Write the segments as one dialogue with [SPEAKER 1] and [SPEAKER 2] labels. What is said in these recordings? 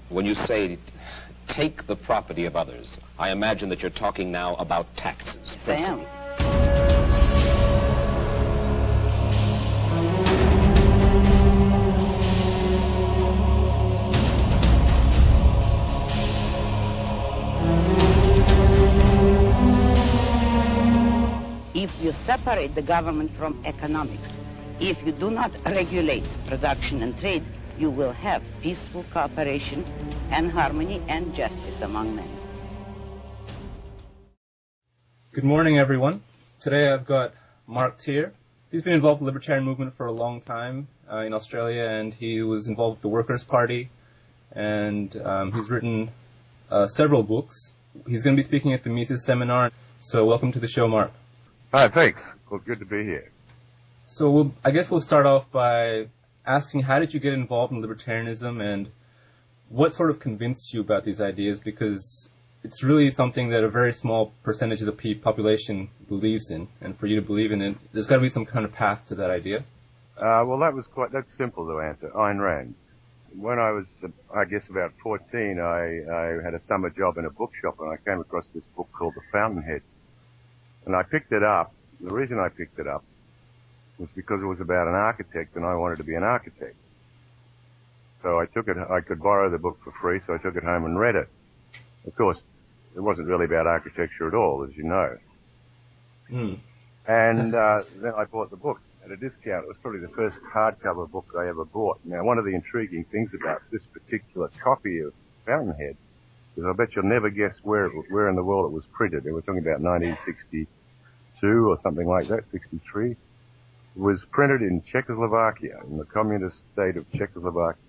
[SPEAKER 1] When you say take the property of others, I imagine that you're talking now about taxes.
[SPEAKER 2] Yes, I am. If you separate the government from economics, if you do not regulate production and trade, you will have peaceful cooperation and harmony and justice among men.
[SPEAKER 3] Good morning, everyone. Today I've got Mark Teare. He's been involved in the libertarian movement for a long time in Australia, and he was involved with the Workers' Party, and he's written several books. He's going to be speaking at the Mises seminar, so welcome to the show, Mark.
[SPEAKER 4] Hi, thanks. Well, good to be here.
[SPEAKER 3] So I guess we'll start off by asking, how did you get involved in libertarianism, and what sort of convinced you about these ideas? Because it's really something that a very small percentage of the population believes in, and for you to believe in it, there's got to be some kind of path to that idea.
[SPEAKER 4] Well, that's simple to answer. Ayn Rand. When I was, I guess, about 14, I had a summer job in a bookshop, and I came across this book called The Fountainhead. And I picked it up. The reason I picked it up was because it was about an architect, and I wanted to be an architect. So I took it. I could borrow the book for free, so I took it home and read it. Of course, it wasn't really about architecture at all, as you know. And then I bought the book at a discount. It was probably the first hardcover book I ever bought. Now, one of the intriguing things about this particular copy of Fountainhead is I bet you'll never guess where in the world it was printed. We're talking about 1962 or something like that, 63. It was printed in Czechoslovakia, in the communist state of Czechoslovakia.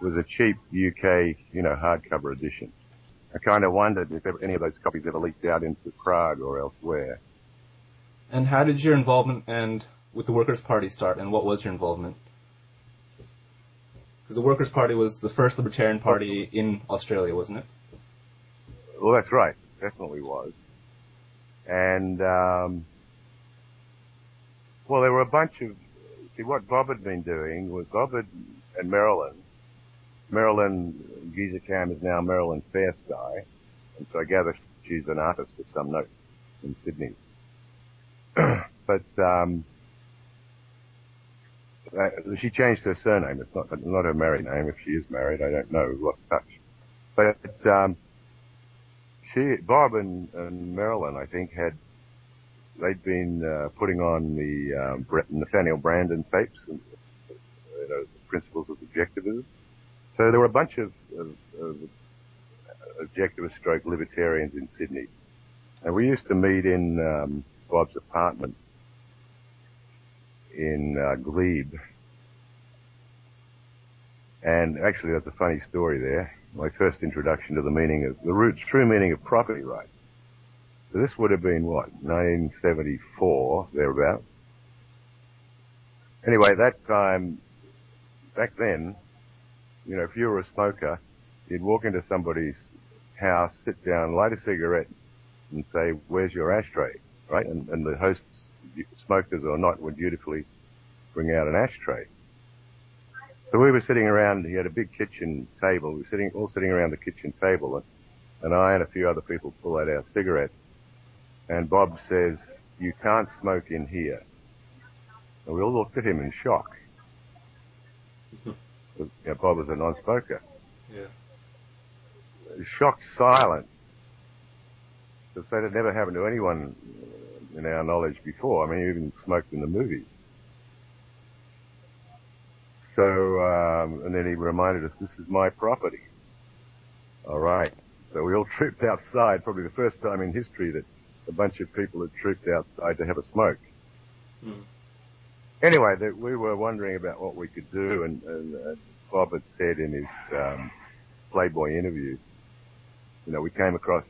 [SPEAKER 4] It was a cheap UK, hardcover edition. I kind of wondered if any of those copies ever leaked out into Prague or elsewhere.
[SPEAKER 3] And how did your involvement with the Workers' Party start, and what was your involvement? Because the Workers' Party was the first libertarian party in Australia, wasn't it?
[SPEAKER 4] Well, that's right. Definitely was. And, well, there were a bunch of... See, what Bob had been doing was and Marilyn Giesekam is now Marilyn Fairstye, and so I gather she's an artist of some note in Sydney. But she changed her surname. It's not her married name. If she is married, I don't know. We've lost touch. But Bob and Marilyn, I think, they'd been putting on the Nathaniel Branden tapes, and the principles of objectivism. So there were a bunch of objectivist stroke libertarians in Sydney, and we used to meet in Bob's apartment in Glebe. And actually, that's a funny story there. My first introduction to the true meaning of property rights. So this would have been, 1974, thereabouts. Anyway, that time, back then, if you were a smoker, you'd walk into somebody's house, sit down, light a cigarette, and say, "Where's your ashtray?" Right? And the hosts, smokers or not, would dutifully bring out an ashtray. So we were sitting around, he had a big kitchen table, we were all sitting around the kitchen table, and I and a few other people pull out our cigarettes, and Bob says, "You can't smoke in here." And we all looked at him in shock. Bob was a non-smoker.
[SPEAKER 3] Yeah.
[SPEAKER 4] Shocked silence. Because that had never happened to anyone in our knowledge before. I mean, he even smoked in the movies. So, and then he reminded us, "This is my property." All right. So we all trooped outside, probably the first time in history that a bunch of people had trooped outside to have a smoke. Anyway, we were wondering about what we could do, and Bob had said in his Playboy interview, we came across,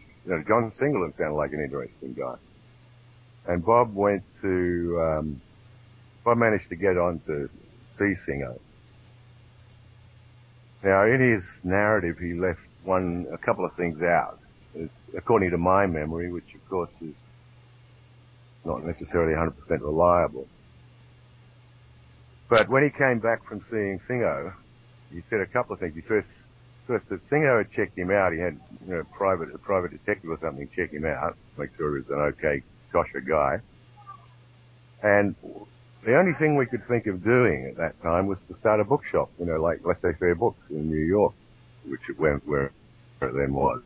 [SPEAKER 4] John Singleton sounded like an interesting guy. And Bob managed to get on to see Singer. Now, in his narrative, he left a couple of things out, according to my memory, which of course is not necessarily 100% reliable. But when he came back from seeing Singo, he said a couple of things. He first First, that Singo had checked him out. He had, a private detective or something check him out, make sure he was an okay, kosher guy. And the only thing we could think of doing at that time was to start a bookshop, like Laissez-Faire Books in New York, which it went where it then was.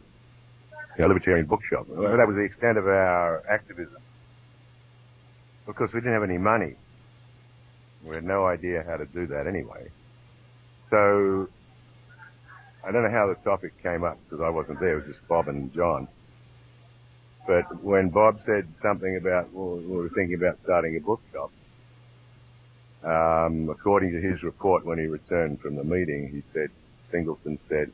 [SPEAKER 4] A libertarian bookshop. That was the extent of our activism. Of course, we didn't have any money. We had no idea how to do that anyway. So, I don't know how the topic came up because I wasn't there. It was just Bob and John. But when Bob said something about, we were thinking about starting a bookshop, according to his report when he returned from the meeting, he said, Singleton said,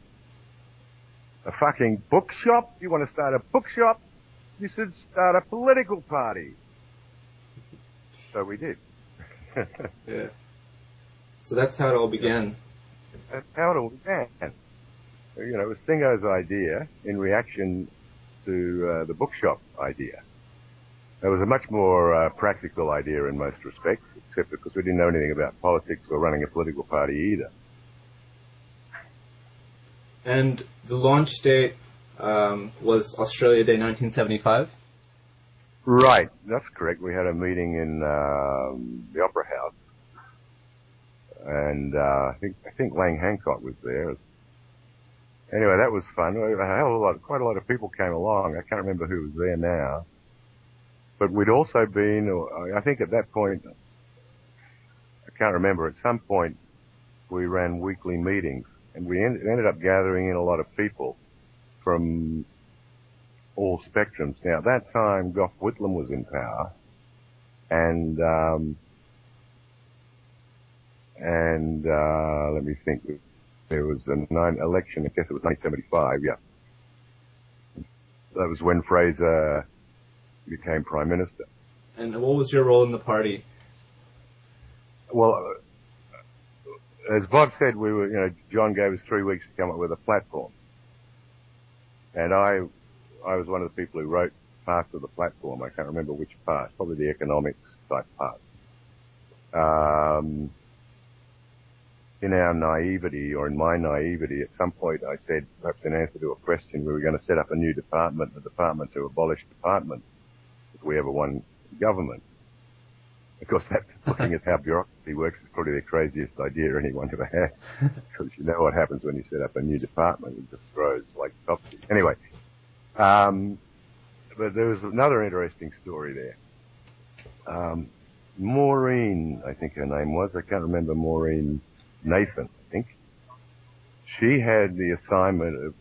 [SPEAKER 4] "A fucking bookshop? You want to start a bookshop? You should start a political party." So we did.
[SPEAKER 3] Yeah. So that's how it all began.
[SPEAKER 4] That's how it all began. It was Singo's idea in reaction to the bookshop idea. It was a much more practical idea in most respects, except because we didn't know anything about politics or running a political party either.
[SPEAKER 3] And the launch date was Australia Day 1975?
[SPEAKER 4] Right, that's correct. We had a meeting in the Opera House, and I think Lang Hancock was there. Anyway, that was fun. Quite a lot of people came along. I can't remember who was there now. But we'd also been, I think at that point, I can't remember, at some point we ran weekly meetings, and we ended up gathering in a lot of people from all spectrums. Now, at that time, Gough Whitlam was in power, and let me think, there was an election, I guess it was 1975, yeah. That was when Fraser became Prime Minister.
[SPEAKER 3] And what was your role in the party?
[SPEAKER 4] Well, as Bob said, we were, John gave us 3 weeks to come up with a platform. And I was one of the people who wrote parts of the platform. I can't remember which parts, probably the economics type parts. In our naivety, or in my naivety, at some point I said, perhaps in answer to a question, we were going to set up a new department, a department to abolish departments if we ever won government. Of course, looking at how bureaucracy works is probably the craziest idea anyone ever had, because you know what happens when you set up a new department. It just grows like topsy. Anyway, but there was another interesting story there. Maureen, I think her name was, I can't remember, Maureen Nathan, I think. She had the assignment of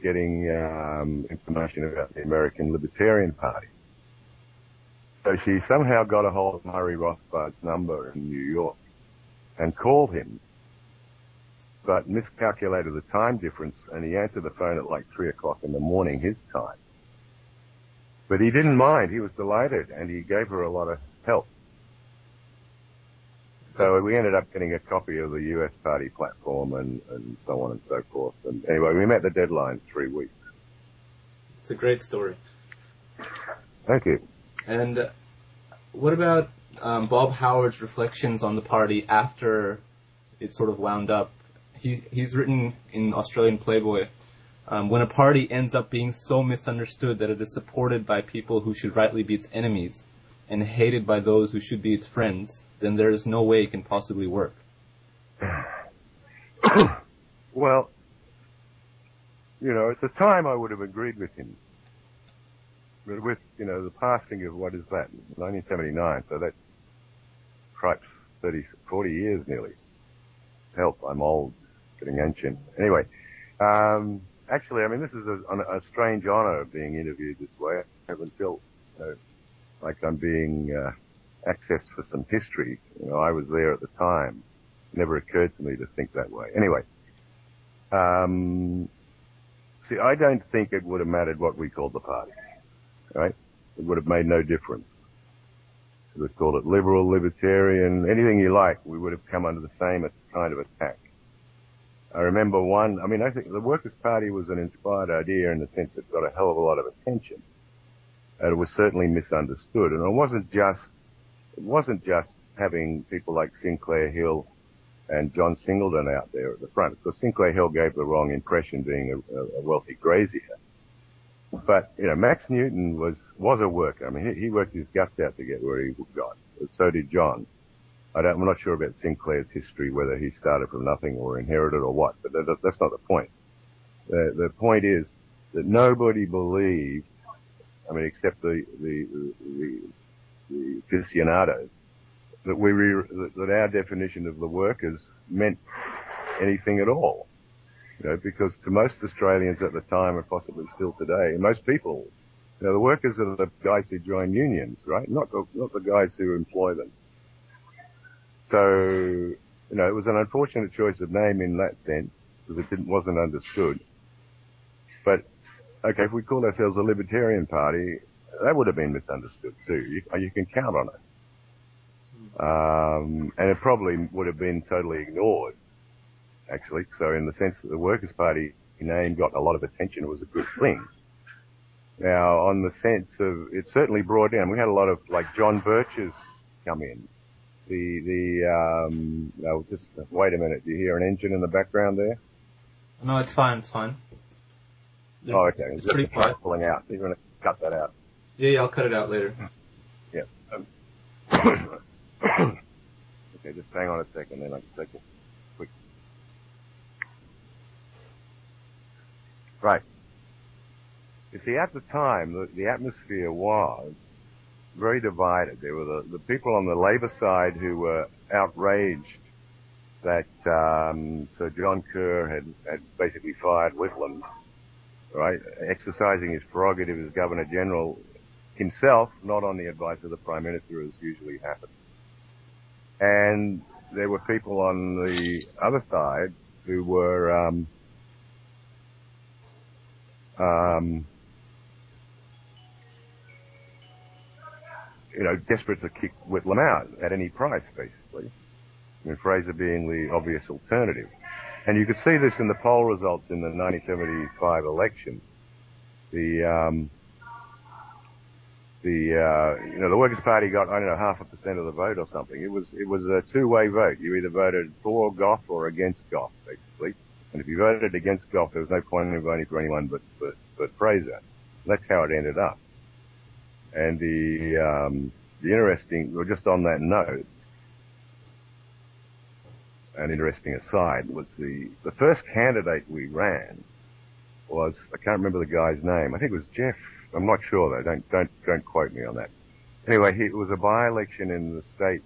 [SPEAKER 4] getting information about the American Libertarian Party. So she somehow got a hold of Murray Rothbard's number in New York and called him, but miscalculated the time difference, and he answered the phone at like 3 o'clock in the morning his time. But he didn't mind. He was delighted, and he gave her a lot of help. So we ended up getting a copy of the US party platform and so on and so forth. And anyway, we met the deadline 3 weeks.
[SPEAKER 3] It's a great story.
[SPEAKER 4] Thank you.
[SPEAKER 3] And what about Bob Howard's reflections on the party after it sort of wound up? He's written in Australian Playboy, when a party ends up being so misunderstood that it is supported by people who should rightly be its enemies and hated by those who should be its friends, then there is no way it can possibly work.
[SPEAKER 4] Well, at the time I would have agreed with him. But with, the passing of, what is that, 1979, so that's, cripes, 40 years nearly. Help, I'm old, getting ancient. Anyway, actually, this is a strange honor being interviewed this way. I haven't felt like I'm being accessed for some history. I was there at the time. It never occurred to me to think that way. Anyway, see, I don't think it would have mattered what we called the party. Right? It would have made no difference. We would call it liberal, libertarian, anything you like. We would have come under the same kind of attack. I remember I think the Workers' Party was an inspired idea in the sense it got a hell of a lot of attention. And it was certainly misunderstood. And it wasn't just having people like Sinclair Hill and John Singleton out there at the front. Because Sinclair Hill gave the wrong impression, being a wealthy grazier. But, Max Newton was a worker. I mean, he worked his guts out to get where he got. So did John. I'm not sure about Sinclair's history, whether he started from nothing or inherited or what, but that's not the point. The point is that nobody believed, except the aficionados, that our definition of the workers meant anything at all. Because to most Australians at the time, and possibly still today, and most people, the workers are the guys who join unions, right? Not the guys who employ them. So, it was an unfortunate choice of name in that sense, because it wasn't understood. But, okay, if we called ourselves a Libertarian Party, that would have been misunderstood too. You can count on it. And it probably would have been totally ignored, actually. So in the sense that the Workers' Party name got a lot of attention, it was a good thing. Now, on the sense of, it certainly brought in, we had a lot of, like, John Birch's come in. Just wait a minute. Do you hear an engine in the background there?
[SPEAKER 3] No, it's fine. It's fine.
[SPEAKER 4] Okay.
[SPEAKER 3] It's pretty quiet.
[SPEAKER 4] Pulling out. You're going to cut that out.
[SPEAKER 3] Yeah, I'll cut it out later.
[SPEAKER 4] Yeah. Okay, just hang on a second, then I can take a quick. Right. You see, at the time, the atmosphere was very divided. There were the people on the Labor side who were outraged that Sir John Kerr had basically fired Whitlam, right, exercising his prerogative as Governor General himself, not on the advice of the Prime Minister, as usually happens. And there were people on the other side who were desperate to kick Whitlam out at any price, basically. Fraser being the obvious alternative. And you could see this in the poll results in the 1975 elections. The Workers' Party got, 0.5% of the vote or something. It was a two-way vote. You either voted for Gough or against Gough, basically. And if you voted against Gough, there was no point in voting for anyone but Fraser. That's how it ended up. And the interesting, well, just on that note, an interesting aside, was the first candidate we ran was, I can't remember the guy's name. I think it was Jeff. I'm not sure though. Don't quote me on that. Anyway, it was a by-election in the state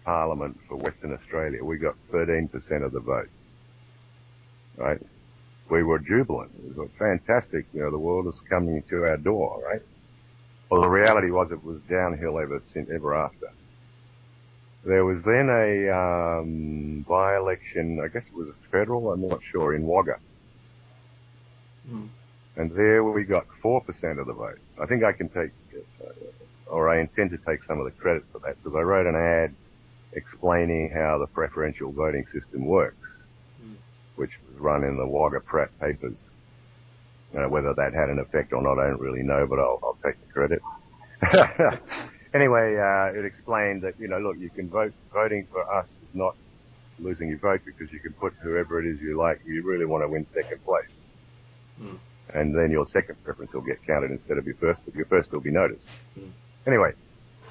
[SPEAKER 4] parliament for Western Australia. We got 13% of the votes. Right? We were jubilant. It was fantastic. The world was coming to our door, right? Well, the reality was it was downhill ever after. There was then a by-election, I guess it was a federal, I'm not sure, in Wagga. And there we got 4% of the vote. I think I can take, or I intend to take some of the credit for that, because I wrote an ad explaining how the preferential voting system works, which was run in the Wagga Pratt papers. Whether that had an effect or not, I don't really know, but I'll take the credit. Anyway, it explained that, look, you can voting for us is not losing your vote, because you can put whoever it is you like. You really want to win second place. And then your second preference will get counted instead of your first, but your first will be noticed. Anyway,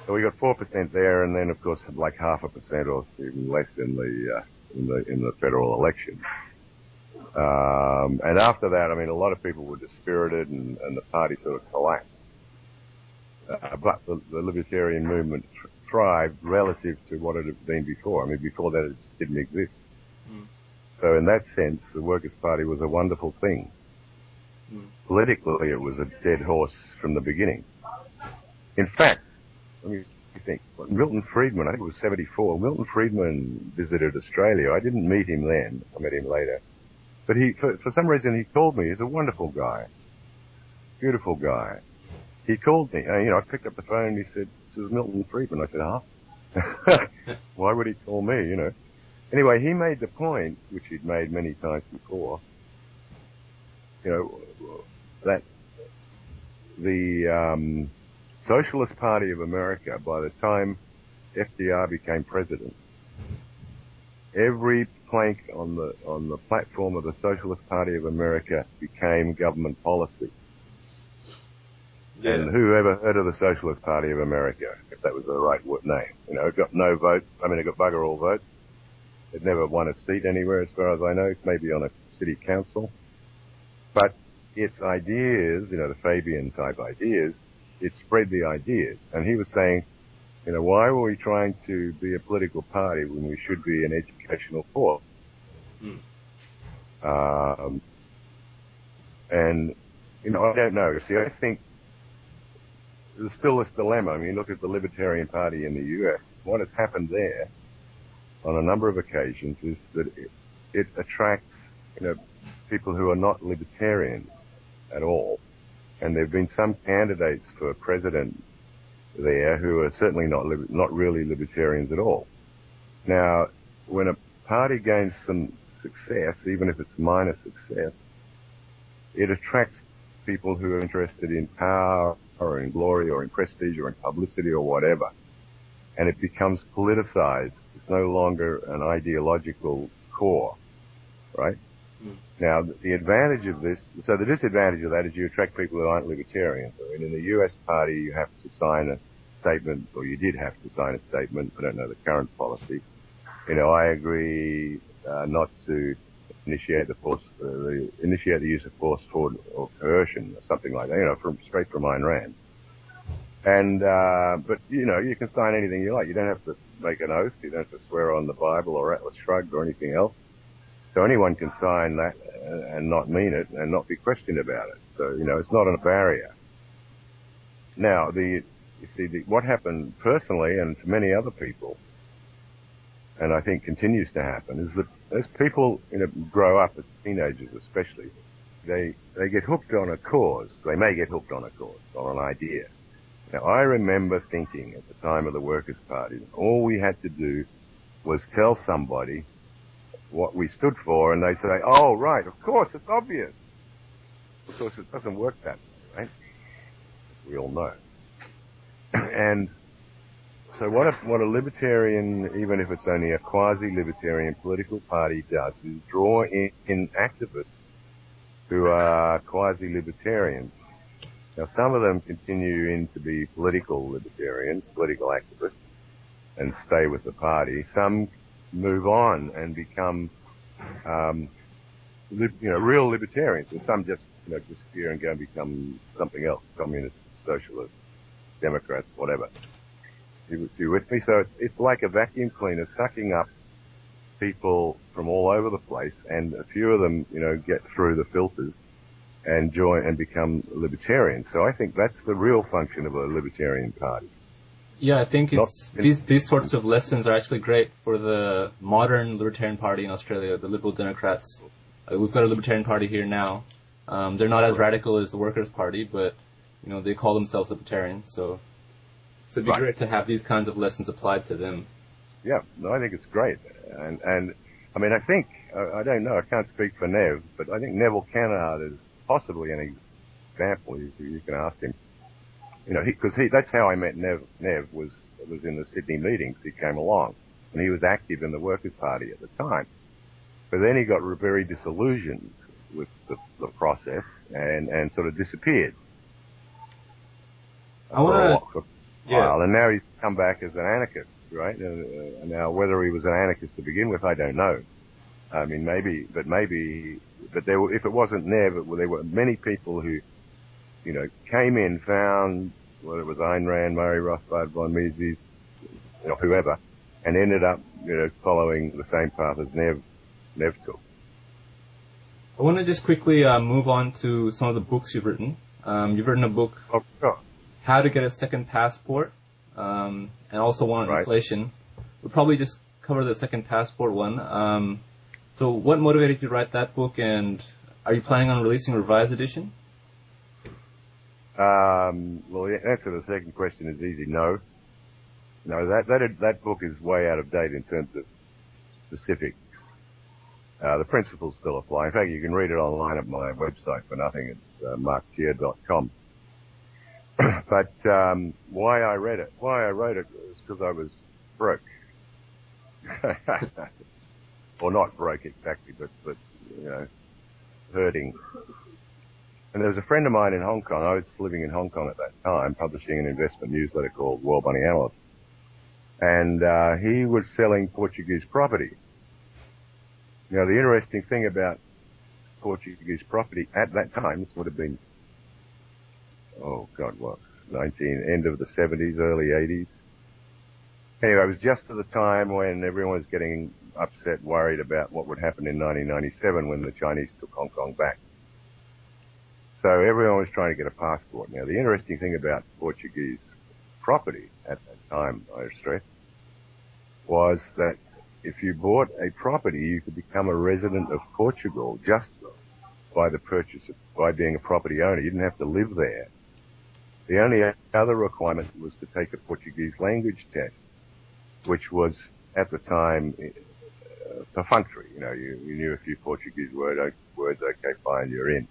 [SPEAKER 4] so we got 4% there, and then of course like 0.5% or even less in the federal election. And after that, a lot of people were dispirited, and the party sort of collapsed. But the libertarian movement thrived relative to what it had been before. Before that it just didn't exist. So in that sense, the Workers' Party was a wonderful thing. Politically, it was a dead horse from the beginning. In fact, let me think. Milton Friedman, I think it was 1974, Milton Friedman visited Australia. I didn't meet him then. I met him later. But for some reason, he called me. He's a wonderful guy. Beautiful guy. He called me. I picked up the phone and he said, "This is Milton Friedman." I said, "Huh?" Why would he call me, Anyway, he made the point, which he'd made many times before, that the Socialist Party of America, by the time FDR became president, every plank on the platform of the Socialist Party of America became government policy.
[SPEAKER 3] Yeah.
[SPEAKER 4] And who ever heard of the Socialist Party of America, if that was the right name? You know, it got no votes. I mean, it got bugger all votes. It never won a seat anywhere, as far as I know, maybe on a city council. But its ideas, you know, the Fabian-type ideas, it spread the ideas. And he was saying, you know, why were we trying to be a political party when we should be an educational force? And, you know, I don't know. See, I think there's still this dilemma. I mean, look at the Libertarian Party in the U.S. What has happened there on a number of occasions is that it attracts, you know, people who are not libertarians at all. And there have been some candidates for president there who are certainly not really libertarians at all. Now, when a party gains some success, even if it's minor success, it attracts people who are interested in power or in glory or in prestige or in publicity or whatever. And it becomes politicized. It's no longer an ideological core, right? Now, the advantage of this, so the disadvantage of that is you attract people who aren't libertarians. I mean, in the U.S. party, you have to sign a statement, or you did have to sign a statement. I don't know the current policy. You know, I agree not to initiate initiate the use of force, fraud, or coercion, or something like that. You know, straight from Ayn Rand. And but you know, you can sign anything you like. You don't have to make an oath. You don't have to swear on the Bible or Atlas Shrugged or anything else. So anyone can sign that and not mean it and not be questioned about it. So, you know, it's not a barrier. Now, what happened personally and to many other people, and I think continues to happen, is that as people, you know, grow up as teenagers especially, they get hooked on a cause. They may get hooked on a cause, on an idea. Now, I remember thinking at the time of the Workers' Party, all we had to do was tell somebody what we stood for, and they'd say, oh, right, of course, it's obvious. Of course, it doesn't work that way, right? As we all know. And so what a libertarian, even if it's only a quasi-libertarian political party does, is draw in activists who are quasi-libertarians. Now, some of them continue in to be political libertarians, political activists, and stay with the party. Some move on and become, you know, real libertarians, and some just, you know, disappear and go and become something else, communists, socialists, Democrats, whatever. You with me? So it's like a vacuum cleaner sucking up people from all over the place, and a few of them, you know, get through the filters and join and become libertarians. So I think that's the real function of a libertarian party.
[SPEAKER 3] Yeah, I think these sorts of lessons are actually great for the modern Libertarian Party in Australia, the Liberal Democrats. We've got a Libertarian Party here now. They're not as radical as the Workers' Party, but you know, they call themselves Libertarian. So it'd be great to have these kinds of lessons applied to them. Yeah,
[SPEAKER 4] no, I think it's great. And I mean, I think, I don't know, I can't speak for Nev, but I think Neville Kennard is possibly an example. You can ask him. You know, because that's how I met Nev. Nev was in the Sydney meetings. He came along, and he was active in the Workers' Party at the time. But then he got very disillusioned with the process and sort of disappeared. And now he's come back as an anarchist, right? Now, whether he was an anarchist to begin with, I don't know. I mean, but if it wasn't Nev, there were many people who, you know, came in, found, whether it was Ayn Rand, Murray Rothbard, von Mises, you know, whoever, and ended up, you know, following the same path as Nev took.
[SPEAKER 3] I want to just quickly move on to some of the books you've written. You've written a book, How to Get a Second Passport, and also one on inflation. We'll probably just cover the second passport one. So what motivated you to write that book, and are you planning on releasing a revised edition?
[SPEAKER 4] Well, the answer to the second question is easy. No, that book is way out of date in terms of specifics. The principles still apply. In fact, you can read it online at my website for nothing. It's marktier.com. But why I wrote it is because I was broke. or not broke exactly, but hurting. And there was a friend of mine in Hong Kong. I was living in Hong Kong at that time, publishing an investment newsletter called World Money Analyst. And he was selling Portuguese property. Now, the interesting thing about Portuguese property at that time, this would have been, end of the 70s, early 80s. Anyway, it was just at the time when everyone was getting upset, worried about what would happen in 1997 when the Chinese took Hong Kong back. So everyone was trying to get a passport. Now, the interesting thing about Portuguese property at that time, I stress, was that if you bought a property, you could become a resident of Portugal just by the purchase by being a property owner. You didn't have to live there. The only other requirement was to take a Portuguese language test, which was at the time perfunctory. You knew a few Portuguese words. Okay, fine, you're in.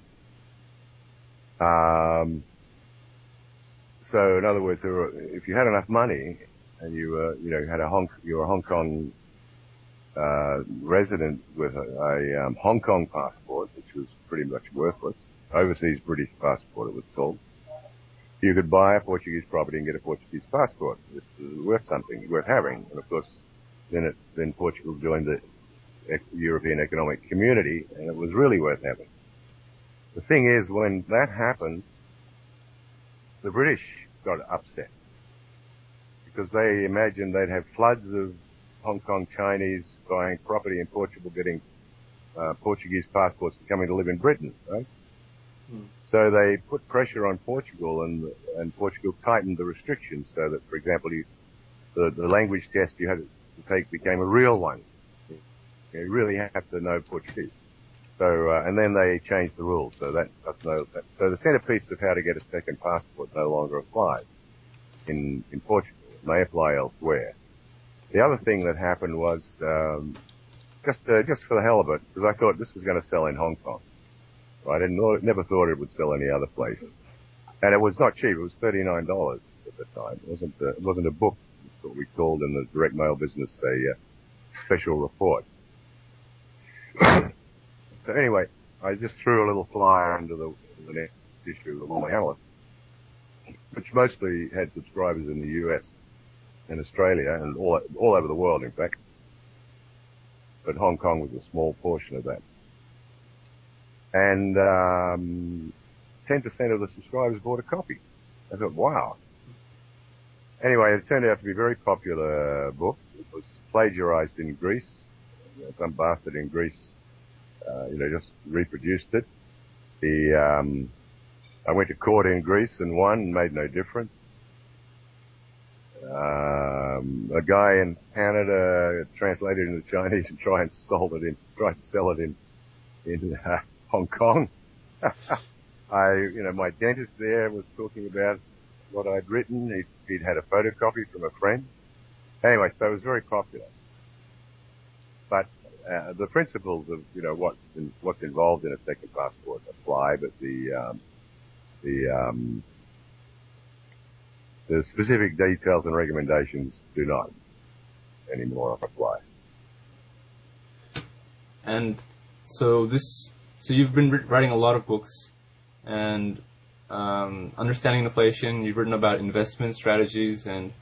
[SPEAKER 4] So in other words, if you had enough money and you were a Hong Kong resident with a Hong Kong passport, which was pretty much worthless, overseas British passport it was called, you could buy a Portuguese property and get a Portuguese passport. It's worth something, worth having. And of course, then Portugal joined the European Economic Community, and it was really worth having. The thing is, when that happened, the British got upset because they imagined they'd have floods of Hong Kong Chinese buying property in Portugal, getting Portuguese passports and coming to live in Britain, right? So they put pressure on Portugal, and Portugal tightened the restrictions so that, for example, the language test you had to take became a real one. You really have to know Portuguese. So, and then they changed the rules. So so the centerpiece of how to get a second passport no longer applies in Portugal. It may apply elsewhere. The other thing that happened was, just for the hell of it, because I thought this was going to sell in Hong Kong. I never thought it would sell any other place. And it was not cheap. It was $39 at the time. It wasn't a book. It's what we called in the direct mail business a special report. So anyway, I just threw a little flyer into the next issue of the World Money Analyst, which mostly had subscribers in the US and Australia and all over the world, in fact. But Hong Kong was a small portion of that. And 10% of the subscribers bought a copy. I thought, wow. Anyway, it turned out to be a very popular book. It was plagiarized in Greece. Some bastard in Greece, just reproduced it. I went to court in Greece and won, and made no difference. A guy in Canada translated it into Chinese and tried to sell it in Hong Kong. My dentist there was talking about what I'd written. He'd had a photocopy from a friend. Anyway, so it was very popular. But the principles of what's involved in a second passport apply, but the specific details and recommendations do not anymore apply.
[SPEAKER 3] And so you've been writing a lot of books and understanding inflation. You've written about investment strategies, and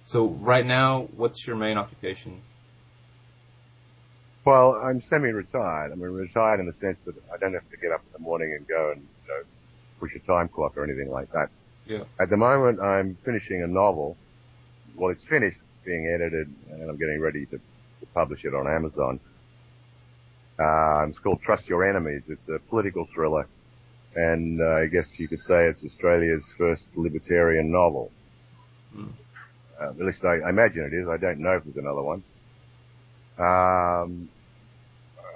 [SPEAKER 3] so right now, what's your main occupation?
[SPEAKER 4] Well, I'm semi-retired. I'm retired in the sense that I don't have to get up in the morning and go and push a time clock or anything like that.
[SPEAKER 3] Yeah.
[SPEAKER 4] At the moment, I'm finishing a novel. Well, it's finished being edited, and I'm getting ready to publish it on Amazon. It's called Trust Your Enemies. It's a political thriller, and I guess you could say it's Australia's first libertarian novel. At least I imagine it is. I don't know if there's another one.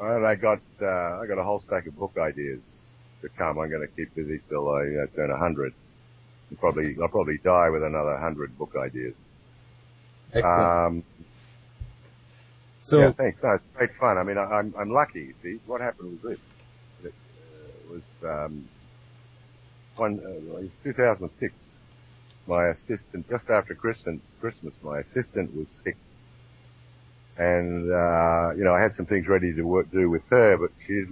[SPEAKER 4] And I got a whole stack of book ideas to come. I'm going to keep busy till I turn 100. I'll probably die with another 100 book ideas.
[SPEAKER 3] Excellent.
[SPEAKER 4] Yeah, thanks. No, it's great fun. I mean, I'm lucky. You see, what happened was this. It was 2006. My assistant, just after Christmas, my assistant was sick, And, you know, I had some things ready to do with her, but she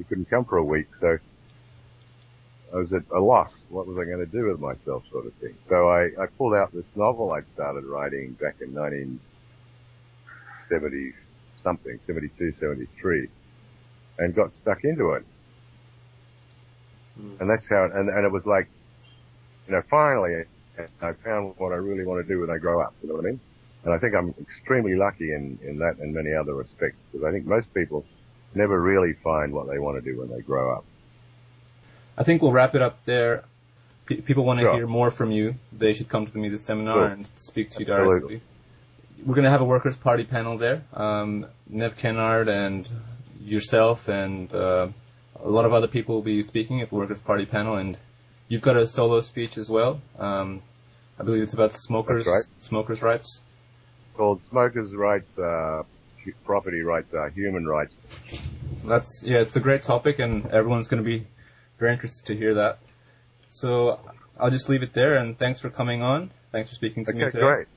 [SPEAKER 4] couldn't come for a week, so I was at a loss. What was I going to do with myself, sort of thing. So I pulled out this novel I'd started writing back in 1970 something, 72, 73, and got stuck into it. And that's how, and it was like, you know, finally I found what I really want to do when I grow up, you know what I mean? And I think I'm extremely lucky in that and many other respects, because I think most people never really find what they want to do when they grow up.
[SPEAKER 3] I think we'll wrap it up there. People want to
[SPEAKER 4] Sure.
[SPEAKER 3] hear more from you. They should come to the Mises seminar
[SPEAKER 4] Sure.
[SPEAKER 3] and speak to you
[SPEAKER 4] Absolutely.
[SPEAKER 3] directly. We're going to have a Workers' Party panel there. Nev Kennard and yourself and a lot of other people will be speaking at the Workers' Party panel, and you've got a solo speech as well. I believe it's about smokers' rights.
[SPEAKER 4] Called Smokers' Rights, Property Rights are Human Rights.
[SPEAKER 3] It's a great topic, and everyone's going to be very interested to hear that. So I'll just leave it there, and thanks for coming on. Thanks for speaking to me today.
[SPEAKER 4] Okay, great.